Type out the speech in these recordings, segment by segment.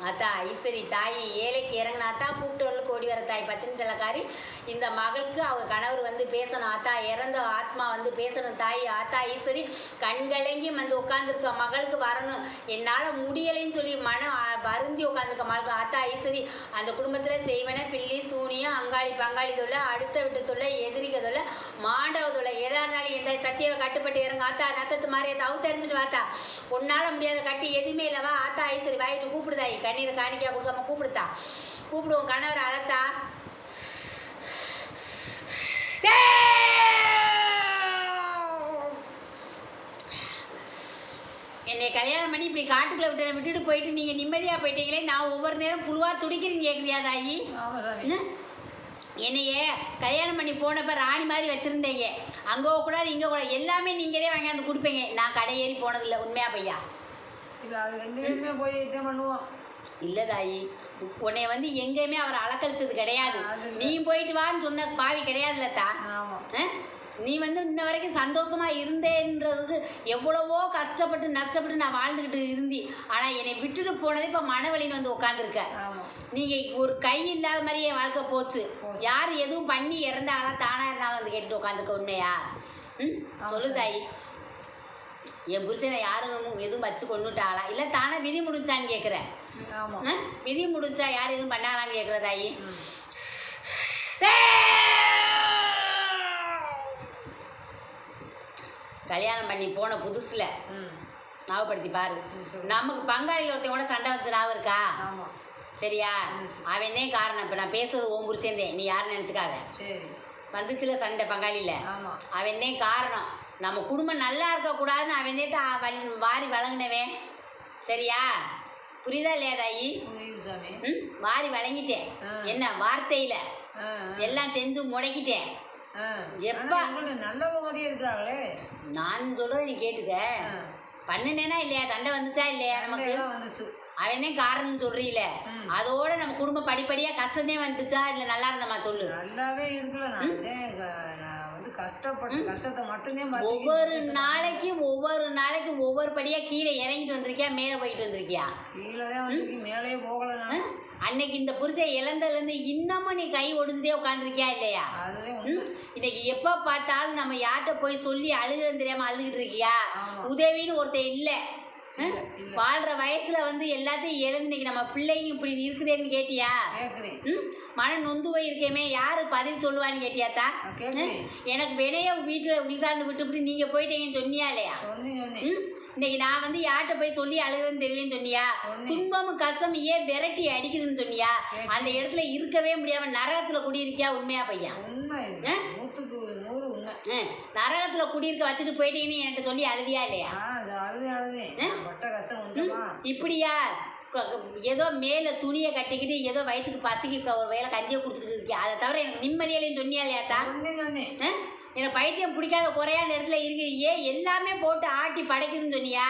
அத்தா ஐஸ்வரி தாய் ஏழைக்கு இறங்கின அத்தா கூப்பிட்டு ஓடி வர தாய் பத்தினி தலைக்காரி இந்த மகளுக்கு அவங்க கணவர் வந்து பேசணும் அத்தா இறந்த ஆத்மா வந்து பேசணும் தாய் ஆத்தா ஐஸ்வரி கண்கலங்கி வந்து உட்காந்துருக்க மகளுக்கு வரணும் என்னால் முடியலைன்னு சொல்லி மனம் வருந்தி உட்காந்துருக்க மகளுக்கு ஆத்தா ஐஸ்வரி அந்த குடும்பத்தில் செய்வன பில்லி சூனியம் அங்காளி பங்காளி தொல்லை அடுத்த விட்டு தொல்லை எதிரிக தொல்லை மாண்டவ தொல்லை எதா இருந்தாலும் எந்த சத்தியவை கட்டுப்பட்டு இறங்க ஆத்தா நத்தத்து மாதிரி தவு தெரிஞ்சுட்டு வாத்தா உன்னால் முடியாத கட்டி எதுவுமே இல்லவா ஆத்தா ஐஸ்வரி வாயிட்டு கூப்பிடுதாய் கண்ணீர் காணிக்கா கொடுக்காம கூப்பிடுத்தா கூப்பிடுவோம் கணவர் அழத்தா என்னை கல்யாணம் பண்ணி இப்படி காட்டுக்குள்ள விட்டுட்டு போயிட்டு நீங்கள் நிம்மதியாக போயிட்டீங்களே நான் ஒவ்வொரு நேரம் புழுவாக துடிக்கிறேன்னு கேட்குறியா தாயி என்னையே கல்யாணம் பண்ணி போனப்போ ராணி மாதிரி வச்சுருந்தீங்க அங்கே கூடாது இங்கே கூடாது எல்லாமே நீங்களே வாங்கியாந்து கொடுப்பீங்க நான் கடையேறி போனதில்லை உண்மையா பையா இல்லை அது ரெண்டு பேருமே போய் இதான் பண்ணுவோம் இல்லை தாயி உன்னை வந்து எங்கேயுமே அவர் அலக்கழிச்சது கிடையாது நீ போயிட்டு வான்னு சொன்ன பாவி கிடையாதுல்லத்தா நீ வந்து இன்ன வரைக்கும் சந்தோஷமாக இருந்தேன்றது எவ்வளவோ கஷ்டப்பட்டு நஷ்டப்பட்டு நான் வாழ்ந்துக்கிட்டு இருந்தி ஆனால் என்னை விட்டுட்டு போனதே இப்போ மனவழின்னு வந்து உட்காந்துருக்க நீங்கள் ஒரு கை இல்லாத மாதிரி என் வாழ்க்கை போச்சு யார் எதுவும் பண்ணி இறந்தாலும் தானாக இருந்தாலும் வந்து கேட்டுட்டு உட்காந்துருக்க உண்மையா சொல்லு தாயி என் புருஷனை யாரும் எதுவும் வச்சு கொண்டுட்டாளா இல்லை தானே விதி முடிச்சான்னு கேட்குறேன் விதி முடிச்சா யார் எதுவும் பண்ணாலான்னு கேட்குற தாயி கல்யாணம் பண்ணி போன புதுசில் ஞாபகப்படுத்தி பாரு நமக்கு பங்காளியில் ஒருத்தன் கூட சண்டை வச்சு ஞாபகம் இருக்கா சரியா அவன் தான் காரணம் இப்போ நான் பேசுறது உன் புருஷன்தேன் நீ யாருன்னு நினச்சிக்காத வந்துச்சுல சண்டை பங்காளியில் அவன் தான் காரணம் நம்ம குடும்பம் நல்லா இருக்கக்கூடாதுன்னு அவன் தான் வாரி வழங்கினவன் சரியா புரியுதா இல்லையா தாயி வாரி வழங்கிட்டேன் என்ன வார்த்தையில் எல்லாம் செஞ்சு முடக்கிட்டேன் எப்ப நான் சொல்றது நீ கேட்டுக்க பண்ணுனேனா இல்லையா சண்டை வந்துச்சா இல்லையா நமக்கு அவன் தான் காரணம் சொல்றீல அதோட நம்ம குடும்பம் படிப்படியா கஷ்டமே வந்துச்சா இல்லை நல்லா இருந்தமா சொல்லு நல்லாவே இருக்கல கஷ்டத்தை மட்டுமே ஒவ்வொரு நாளைக்கும் ஒவ்வொரு படியா கீழே இறங்கிட்டு வந்திருக்கியா மேலே போயிட்டு வந்திருக்கியா கீழே தான் வந்திருக்கி மேலே போகல அன்னைக்கு இந்த புருஷன் இழந்ததுலேருந்து இன்னமும் நீ கை ஒடிஞ்சுதே உட்காந்துருக்கியா இல்லையா இன்னைக்கு எப்போ பார்த்தாலும் நம்ம யார்கிட்ட போய் சொல்லி அழுகிறன்னு தெரியாமல் அழுதுகிட்டு இருக்கியா உதவின்னு ஒருத்தர் இல்லை வாழ்கிற வயசுல வந்து எல்லாத்தையும் இழந்து இன்னைக்கு நம்ம பிள்ளையும் இப்படி இருக்குதேன்னு கேட்டியா மன நொந்து போயிருக்கேமே யாரு பதில் சொல்லுவான்னு கேட்டியாத்தா எனக்கு வினைய வீட்டில் உள்தாந்து விட்டுவிட்டு நீங்க போயிட்டீங்கன்னு சொன்னியா இல்லையா இன்னைக்கு நான் வந்து யார்கிட்ட போய் சொல்லி அழுகிறேன்னு தெரியலன்னு சொன்னியா துன்பமும் கஷ்டம் ஏன் விரட்டி அடிக்குதுன்னு சொன்னியா அந்த இடத்துல இருக்கவே முடியாம நரகத்துல குடியிருக்கியா உண்மையா பையா நரகத்துல குடியிருக்க வச்சுட்டு போயிட்டீங்கன்னு என்கிட்ட சொல்லி அழுதியா இல்லையா இப்படியா ஏதோ மேலே துணியை கட்டிக்கிட்டு ஏதோ வயிற்றுக்கு பசிக்கு ஒரு வேலை கஞ்சியை குடிச்சிக்கிட்டு இருக்கியா அதை தவிர எனக்கு நிம்மதியாலேயும் சொன்னியா இல்லையாத்தா எனக்கு பைத்தியம் பிடிக்காத குறையான இடத்துல இருக்கு ஏன் எல்லாமே போட்டு ஆட்டி படைக்குதுன்னு சொன்னியா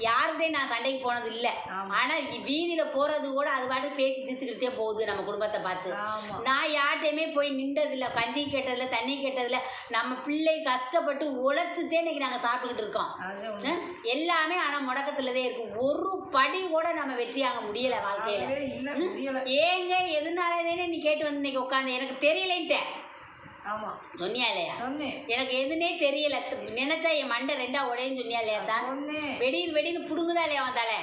யாருக்கிட்டையும் நான் சண்டைக்கு போனது இல்லை ஆனால் வீதியில் போகிறது கூட அது பாட்டு பேசி சிரிச்சுக்கிட்டே போகுது நம்ம குடும்பத்தை பார்த்து நான் யார்கிட்டையுமே போய் நின்றதில்லை கஞ்சி கேட்டதில்ல தண்ணி கேட்டதில்ல நம்ம பிள்ளை கஷ்டப்பட்டு உழைச்சிட்டே இன்னைக்கு நாங்கள் சாப்பிட்டுக்கிட்டு இருக்கோம் எல்லாமே ஆனால் முடக்கத்துலதே இருக்கு ஒரு படி கூட நம்ம வெற்றியாக முடியலை வாழ்க்கையில் ஏங்க எதுனாலே நீ கேட்டு வந்து இன்னைக்கு உட்காந்து எனக்கு தெரியலேன்ட்டேன் சொன்னியா இல்லையா எனக்கு எதுனே தெரியல நினைச்சா என் மண்டை ரெண்டா உடையும் சொன்னியா இல்லையா தான் வெடின்னு புடுங்குதா இல்லையா வந்தாலே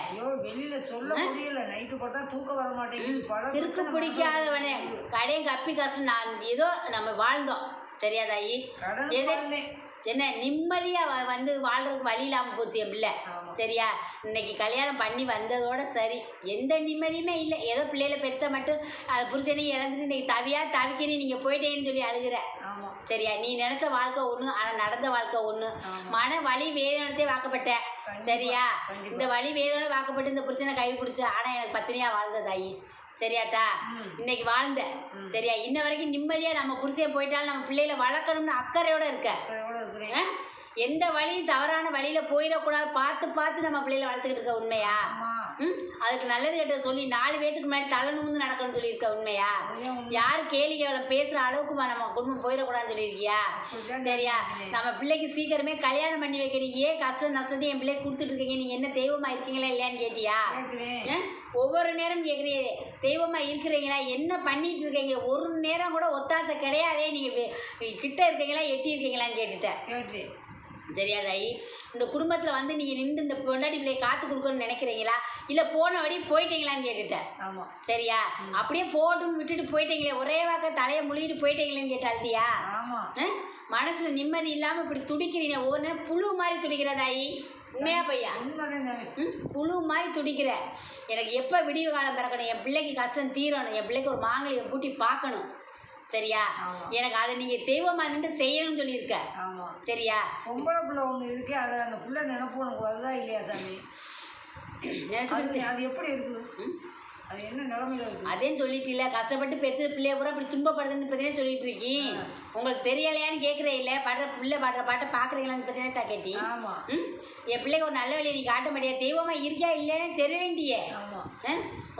திருக்கு பிடிக்காதவனே கடையும் கப்பி காசு நான் ஏதோ நம்ம வாழ்ந்தோம் சரியா தாயி என்ன நிம்மதியாக வந்து வாழ்றதுக்கு வழி இல்லாமல் போச்சு என் பிள்ளை சரியா இன்னைக்கு கல்யாணம் பண்ணி வந்ததோட சரி எந்த நிம்மதியுமே இல்லை ஏதோ பிள்ளைகளை பெற்ற மட்டும் அது புருஷனையும் இழந்துட்டு இன்னைக்கு தவிக்கிறேன் நீங்கள் போயிட்டேன்னு சொல்லி அழுகிற சரியா நீ நினச்ச வாழ்க்கை ஒன்று ஆனால் நடந்த வாழ்க்கை ஒன்று மன வலி வேதனத்தே வாக்கப்பட்ட சரியா இந்த வலி வேதனை வாக்கப்பட்டு இந்த புருஷனை கை பிடிச்ச ஆனால் எனக்கு பத்தினியாக வாழ்ந்த தாயி சரியாத்தா இன்னைக்கு வாழ்ந்த சரியா இன்ன வரைக்கும் நிம்மதியாக நம்ம புருஷன் போயிட்டாலும் நம்ம பிள்ளைகளை வளர்க்கணும்னு அக்கறையோட இருக்க எந்த வழியும் தவறான வழியில் போயிடக்கூடாது பார்த்து பார்த்து நம்ம பிள்ளைகளை வளர்த்துக்கிட்டு இருக்க உண்மையா? அதுக்கு நல்லது கெட்டது சொல்லி 4 பேத்துக்கு முன்னாடி தலை நிமிர்ந்து நடக்கணும்னு சொல்லியிருக்க உண்மையா? யார் கேலி கேவலம் பேசுகிற அளவுக்கு நம்ம குடும்பம் போயிடக்கூடாதுன்னு சொல்லியிருக்கியா? சரியா? நம்ம பிள்ளைக்கு சீக்கிரமே கல்யாணம் பண்ணி வைக்கணும். ஏன் கஷ்டம் நஷ்டத்தையும் என் பிள்ளைக்கு கொடுத்துட்டு இருக்கீங்க? நீங்கள் என்ன தெய்வமாக இருக்கீங்களா இல்லையான்னு கேட்டியா? ஒவ்வொரு நேரம் கேட்குறீங்க தெய்வமாக இருக்கிறீங்களா? என்ன பண்ணிட்டு இருக்கீங்க? ஒரு நேரம் கூட ஒத்தாசை கிடையாதே. நீங்கள் கிட்ட இருக்கீங்களா எட்டி இருக்கீங்களான்னு கேட்டுட்டேன். சரியா தாயி? இந்த குடும்பத்தில் வந்து நீங்கள் நின்று இந்த பொண்டாட்டி பிள்ளையை காத்து கொடுக்கணும்னு நினைக்கிறீங்களா இல்லை போன வழி போயிட்டீங்களான்னு கேட்டுட்டேன். சரியா? அப்படியே போட்டுன்னு விட்டுட்டு போயிட்டீங்களே, ஒரே வாக்க தலையை முழுகிட்டு போயிட்டீங்களேன்னு கேட்டால்தியா? மனசில் நிம்மதி இல்லாமல் இப்படி துடிக்கிறீங்க. ஒவ்வொரு நேரம் புழு மாதிரி துடிக்கிற தாயி. உண்மையா பையா? புழு மாதிரி துடிக்கிற. எனக்கு எப்போ விடிவு காலம் பிறக்கணும், என் பிள்ளைக்கு கஷ்டம் தீரணும், என் பிள்ளைக்கு ஒரு மாங்கல்யம் பூட்டி பார்க்கணும். சரியா? எனக்கு அதை நீங்கள் தெய்வமாக நின்று செய்யணும்னு சொல்லியிருக்க. சரியா? பொம்பளை பிள்ளை ஒன்று இருக்கு, அதை அந்த பிள்ளை நினைப்பு உனக்கு வருதா இல்லையா சாமி? நினைச்சு அது எப்படி இருக்குது? அது என்ன நிலைமையில இருக்கு? அதே சொல்லிட்டு இல்லை, கஷ்டப்பட்டு பெற்று பிள்ளைய பூரா அப்படி துன்பப்படுதுன்னு பார்த்தீங்கன்னா சொல்லிட்டு இருக்கீ. உங்களுக்கு தெரியலையான்னு கேட்குறே இல்லை, பிள்ளை பாடுற பாட்டை பார்க்குறீங்களான்னு பார்த்தீங்கன்னா தான் கேட்டி. என் பிள்ளைக்கு ஒரு நல்ல வழியை நீ காட்ட மாட்டியா? தெய்வமாக இருக்கா இல்லையானே தெரியலேண்டியே.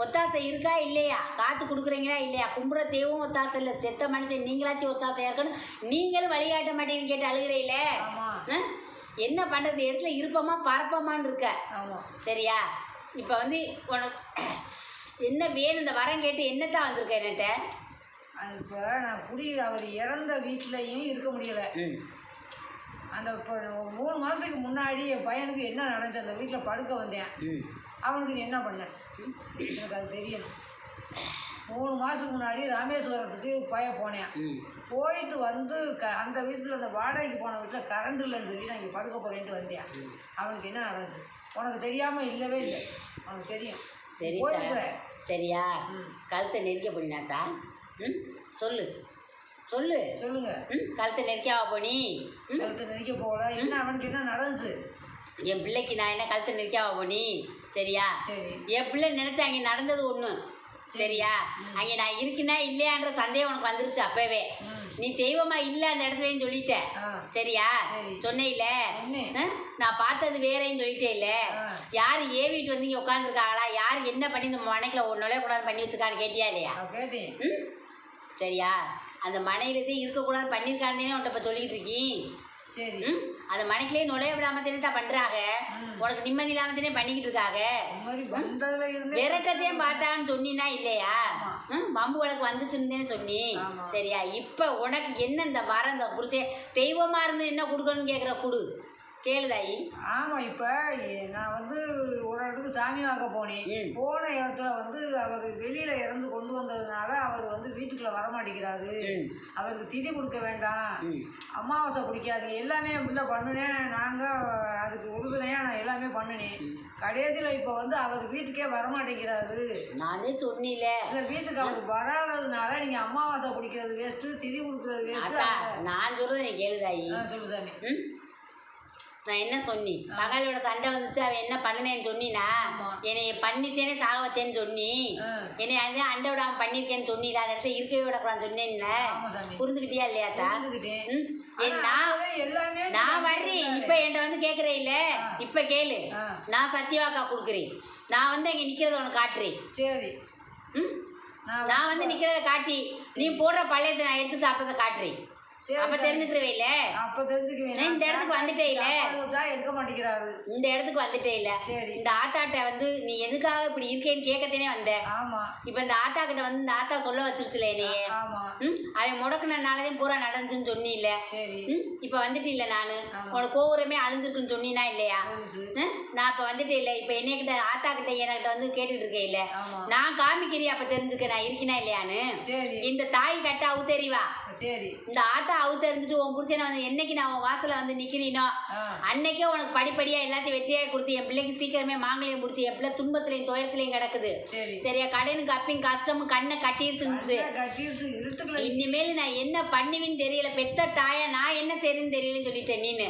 ஒத்தாசை இருக்கா இல்லையா? காத்து கொடுக்குறீங்களா இல்லையா? கும்புற தெய்வம் ஒத்தாசை இல்லை, செத்த மனுஷன் நீங்களாச்சும் ஒத்தாசையாக இருக்கணும். நீங்களும் வழிகாட்ட மாட்டேன்னு கேட்டு அழுகிறீங்கள. என்ன பண்ணுறது? இடத்துல இருப்போமா பரப்பமான்னு இருக்க. சரியா? இப்போ வந்து உனக்கு என்ன வேணும்? இந்த வரம் கேட்டு என்னத்தான் வந்திருக்க என்கிட்ட? இப்போ நான் அவர் இறந்த வீட்லையும் இருக்க முடியலை. அந்த இப்போ ஒரு 3 மாதத்துக்கு முன்னாடி என் பையனுக்கு என்ன நடந்துச்சு, அந்த வீட்டில் படுக்க வந்தேன். அவனுக்கு நீ என்ன பண்ண? எனக்கு அது தெரியும். 3 மாதத்துக்கு முன்னாடி ராமேஸ்வரத்துக்கு போனேன். போயிட்டு வந்து அந்த வீட்டில் அந்த வாடகைக்கு போன வீட்டில் கரண்ட் இல்லைன்னு சொல்லி நான் இங்கே படுக்க போகிறேன்ட்டு வந்தேன். அவனுக்கு என்ன நடந்துச்சு உனக்கு தெரியாமல் இல்லவே இல்லை. அவனுக்கு தெரியும். போயிருக்கிறேன். சரியா? கழுத்தை நெரிக்க போனினாத்தா? சொல்லு சொல்லு சொல்லுங்க. கழுத்தை நெரிக்காவா போனி? கழுத்தை நெரிக்க போகல. என்ன அவனுக்கு என்ன நடந்துச்சு? என் பிள்ளைக்கு நான் என்ன கழுத்தை நெரிக்காவா போனி? சரியா? என் பிள்ளை நினச்சா அங்கே நடந்தது ஒன்று. சரியா? அங்கே நான் இருக்கேனா இல்லையான்ற சந்தேகம் உனக்கு வந்துருச்சு அப்பவே. நீ தெய்வமா இல்லை அந்த இடத்துலன்னு சொல்லிட்ட. சரியா? சொன்னே இல்லை, நான் பார்த்தது வேறேன்னு சொல்லிட்டே இல்லை. யார் ஏவிட்டு வந்து இங்கே உட்காந்துருக்காங்களா, யார் என்ன பண்ணி இந்த மனைக்கில் ஒரு நுழையக்கூடாது பண்ணி வச்சுருக்கான்னு கேட்டியா இல்லையா? சரியா? அந்த மனையிலதே இருக்கக்கூடாது பண்ணியிருக்காருந்தேனே உன்ட்ட இப்போ சொல்லிக்கிட்டு இருக்கீ. சரி. அந்த மனைக்கிலே நுழைய விடாம தானே தான் பண்ணுறாங்க. உனக்கு நிம்மதி இல்லாமல் தானே பண்ணிக்கிட்டு இருக்காங்க. விரட்டத்தையும் பார்த்தான்னு சொன்னா இல்லையா? பம்பு வழக்கு வந்துச்சுன்னு சொன்னி. சரியா? இப்போ உனக்கு என்ன இந்த வர இந்த புருஷே தெய்வமாக இருந்து என்ன கொடுக்கணும்னு கேட்குற குடு. கேளுதாயி? ஆமாம். இப்போ நான் வந்து ஒரு இடத்துக்கு சாமி வாங்க போனேன். போன இடத்துல வந்து அவர் வெளியில் இறந்து கொண்டு வந்ததுனால அவர் வந்து வீட்டுக்குள்ளே வரமாட்டேங்கிறாரு. அவருக்கு திதி கொடுக்க வேண்டாம், அமாவாசை பிடிக்காது, எல்லாமே இல்லை பண்ணினேன். நாங்கள் அதுக்கு உறுதுணையாக நான் எல்லாமே பண்ணினேன். கடைசியில் இப்போ வந்து அவர் வீட்டுக்கே வரமாட்டேங்கிறாரு. நானே சொன்னேன் இல்லை, வீட்டுக்கு அவருக்கு வராததுனால நீங்கள் அமாவாசை பிடிக்கிறது வேஸ்ட்டு, திதி கொடுக்குறது வேஸ்ட்டு. நான் சொல்கிறது நீ கேளுதாயி? சொல்லு சாமி. நான் என்ன சொன்னி? மகளோட சண்டை வந்துச்சு, அவன் என்ன பண்ணினேன்னு சொன்னினா? என்னை பண்ணித்தேனே சாக வச்சேன்னு சொன்னி. என்னை அதே அண்டை விடாமல் பண்ணியிருக்கேன்னு சொன்னில. அந்த இடத்துல இருக்கவே விடக்கூடாதுன்னு சொன்னேன்ல. புரிஞ்சுக்கிட்டியா இல்லையாத்தா? நான் வர்றேன். இப்போ என்கிட்ட வந்து கேட்குறே இல்லை, இப்போ கேளு. நான் சத்தியவாக்கா கொடுக்குறேன். நான் வந்து அங்கே நிற்கிறத உனக்கு காட்டுறேன். சரி. நான் வந்து நிற்கிறத காட்டி நீ போடுற பழையத்தை நான் எடுத்து சாப்பிட்றத காட்டுறேன். அப்ப தெரிஞ்சுக்கிறவே இல்ல. அப்ப தெரிஞ்சுக்குவேன். இந்த இடத்துக்கு வந்துட்டே இல்ல, எடுக்க மாட்டேங்கிறாரு. இந்த இடத்துக்கு வந்துட்டே இல்ல. இந்த ஆத்தாட்ட வந்து நீ எதுக்காக இப்படி இருக்கேன்னு கேட்கத்தானே வந்த. ஆமா. இப்ப இந்த ஆத்தா கிட்ட வந்து இந்த ஆத்தா சொல்ல வச்சிருச்சுல என்னையே. ஆமா. அவன் முடக்குனனாலதான் பூரா நடந்துச்சுன்னு சொன்னி இல்ல. இப்ப வந்துட்டு இல்ல, நானு உனக்கு கோபுரமே அழிஞ்சிருக்குன்னு சொன்னா இல்லையா? நான் இப்ப வந்துட்டு இல்ல. இப்ப என்னைய கிட்ட ஆத்தா கிட்ட என்கிட்ட வந்து கேட்டுட்டு இருக்கேன் இல்ல. நான் காமிக்கிறேன், அப்ப தெரிஞ்சுக்க நான் இருக்கேனா இல்லையான்னு. இந்த தாய் கட்ட அவுத்தறிவா. இந்த ஆத்தா அவுத்தறிஞ்சிட்டு உன் புருஷனை வந்து என்னைக்கு நான் உன் வாசல வந்து நிக்கிறீனோ அன்னைக்கே உனக்கு படிப்படியா எல்லாத்தையும் வெற்றியாக கொடுத்து என் பிள்ளைக்கு சீக்கிரமே மாங்கலையும் முடிச்சு என் பிள்ளை துன்பத்திலையும் துயரத்திலையும் கிடக்குது. சரியா? கடனுக்கு அப்பிங் கஷ்டமும் கண்ணை கட்டிருச்சு. இனிமேல் நான் என்ன பண்ணுவேன்னு தெரியல. பெத்த தாயா நான் என்ன செய்யறேன்னு தெரியலன்னு சொல்லிட்டேன். நீனு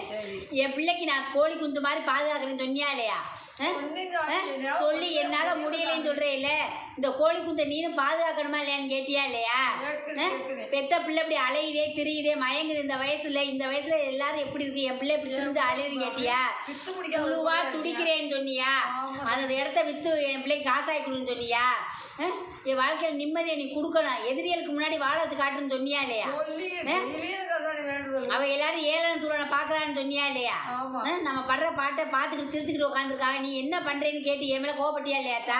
என் பிள்ளைக்கு நான் கோழி குஞ்சு மாதிரி பாதுகாக்கிறேன்னு சொன்னியா இல்லையா? சொல்லி என்னால முடியல. இல்லைன்னு சொல்கிறே இல்லை இந்த கோழி குஞ்சை நீனும் பாதுகாக்கணுமா இல்லையான்னு கேட்டியா இல்லையா பெத்த பிள்ளை இப்படி அலையுதே திரியுதே மயங்குது இந்த வயசுல எல்லாரும் எப்படி இருக்கு என் பிள்ளை இப்படி திரிஞ்சு அலையுதுன்னு கேட்டியா முழுவா துடிக்கிறேன்னு சொன்னியா அந்த இடத்த விற்று என் பிள்ளைக்கு காசாகி கொடுன்னு சொன்னியா என் வாழ்க்கையில் நிம்மதியை நீ கொடுக்கணும் எதிரிகளுக்கு முன்னாடி வாழ வச்சு காட்டுன்னு சொன்னியா இல்லையா அவ எல்லாரும் ஏழன சூழனை பாக்குறான்னு சொன்னியா இல்லையா நம்ம படுற பாட்டை பார்த்துக்கிட்டு சிரிச்சுக்கிட்டு உட்காந்துருக்காங்க நீ என்ன பண்றேன்னு கேட்டு என் மேல கோபப்பட்டியா இல்லையாத்தா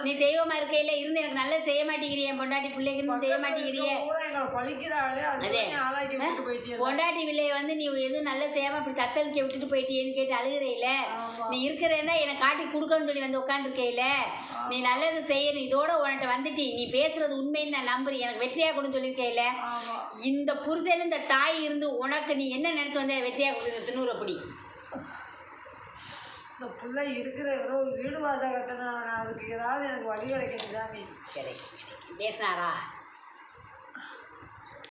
நீ தெய்வமா இருக்கையில இருந்து எனக்கு நல்லா செய்ய மாட்டேங்கிறிய என் பொண்டாட்டி பிள்ளைக்குன்னு செய்ய மாட்டேங்கிறிய அதே பொண்டாட்டி பிள்ளைய வந்து நீ எதுவும் நல்லா செய்யாம இப்படி தத்தளிக்க விட்டுட்டு போயிட்டியேன்னு கேட்டு அழுகிறேயில நீ இருக்கிறதா எனக்கு காட்டி கொடுக்கணும்னு சொல்லி வந்து உட்காந்துருக்கையில நீ நல்லது செய்யணும் இதோட உன்கிட்ட வந்துட்டு நீ பேசுறது உண்மைன்னு நான் நம்புறேன் எனக்கு வெற்றியா கொடுன்னு சொல்லியிருக்கையில இந்த புருஷன் இந்த தாய் இருந்து உனக்கு நீ என்ன நினைச்சு வந்த வெற்றியா கொடுக்குற திண்ணூறு அப்படி இந்த பிள்ளை இருக்கிற வீடு வாச கட்டணும் அதுக்கு ஏதாவது எனக்கு வழி கிடைக்கணும் சாமி கிடைக்கும் பேசினாரா